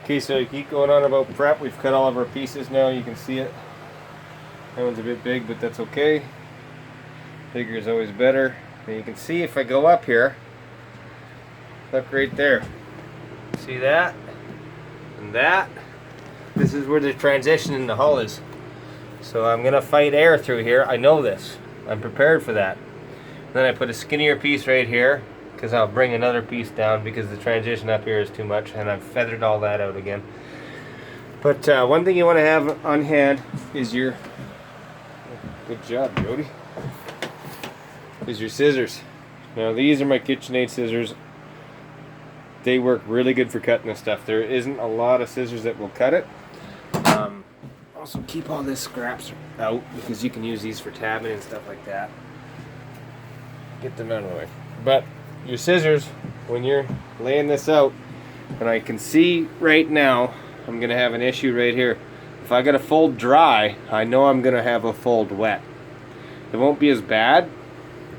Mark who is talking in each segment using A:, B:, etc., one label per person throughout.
A: Okay, so you keep going on about prep. We've cut all of our pieces now. You can see it. That one's a bit big, but that's okay. Bigger is always better. And you can see if I go up here, look right there. See that? And that? This is where the transition in the hull is. So I'm gonna fight air through here. I know this. I'm prepared for that. Then I put a skinnier piece right here, because I'll bring another piece down because the transition up here is too much, and I've feathered all that out again. But one thing you want to have on hand is your, good job Jody, is your scissors. Now these are my KitchenAid scissors. They work really good for cutting this stuff. There isn't a lot of scissors that will cut it. Also keep all this scraps out because you can use these for tabbing and stuff like that. Get them out of the way. But your scissors, when you're laying this out, and I can see right now I'm gonna have an issue right here. If I got a fold dry, I know I'm gonna have a fold wet. It won't be as bad.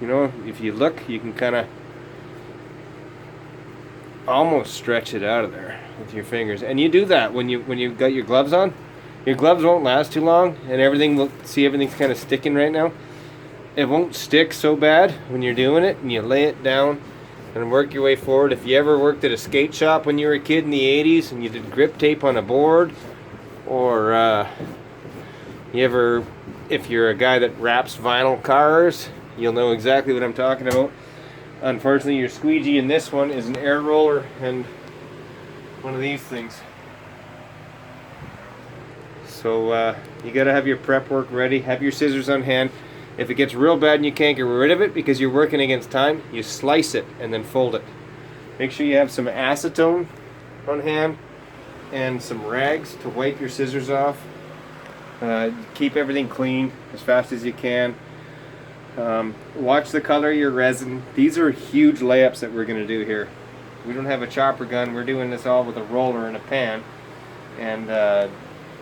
A: You know, if you look, you can kind of almost stretch it out of there with your fingers. And you do that when you've got your gloves on. Your gloves won't last too long, and everything will see everything's kind of sticking right now. It won't stick so bad when you're doing it, and you lay it down and work your way forward. If you ever worked at a skate shop when you were a kid in the 80s and you did grip tape on a board, or if you're a guy that wraps vinyl cars, you'll know exactly what I'm talking about. Unfortunately, your squeegee in this one is an air roller and one of these things. So you gotta have your prep work ready, have your scissors on hand. If it gets real bad and you can't get rid of it because you're working against time, you slice it and then fold it. Make sure you have some acetone on hand and some rags to wipe your scissors off. Keep everything clean as fast as you can. Watch the color of your resin. These are huge layups that we're going to do here. We don't have a chopper gun. We're doing this all with a roller and a pan, and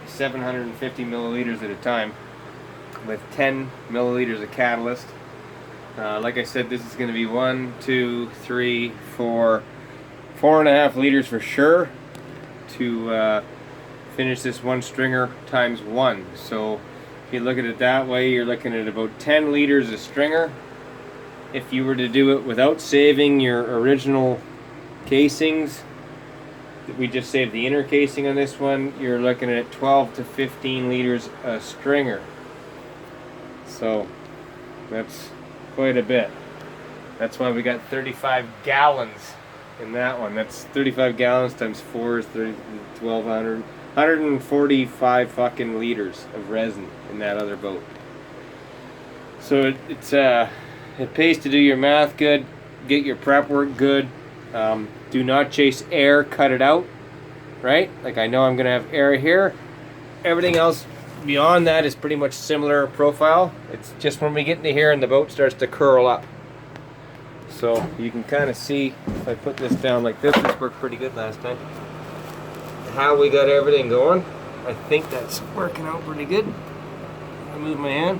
A: 750 milliliters at a time with 10 milliliters of catalyst. Like I said, this is going to be 1, 2, 3, 4, 4.5 liters for sure to finish this one stringer times 1. So if you look at it that way, you're looking at about 10 liters of stringer. If you were to do it without saving your original casings, we just saved the inner casing on this one, you're looking at 12 to 15 liters of stringer. So that's quite a bit. That's why we got 35 gallons in that one. That's 35 gallons times 4 is 1,200, 145 fucking liters of resin in that other boat. So it pays to do your math good, get your prep work good. Do not chase air, cut it out, right? Like I know I'm gonna have air here. Everything else beyond that is pretty much similar profile. It's just when we get into here and the boat starts to curl up. So you can kind of see, if I put this down like this worked pretty good last time, how we got everything going. I think that's working out pretty good. I move my hand.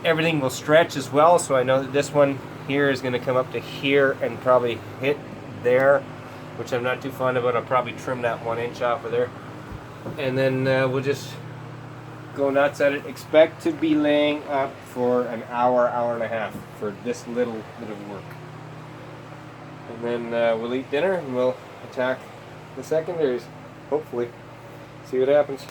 A: Everything will stretch as well, so I know that this one here is going to come up to here and probably hit there, which I'm not too fond of, but I'll probably trim that 1 inch off of there. And then we'll just go nuts at it. Expect to be laying up for an hour, hour and a half for this little bit of work. And then we'll eat dinner and we'll attack the secondaries, hopefully. See what happens.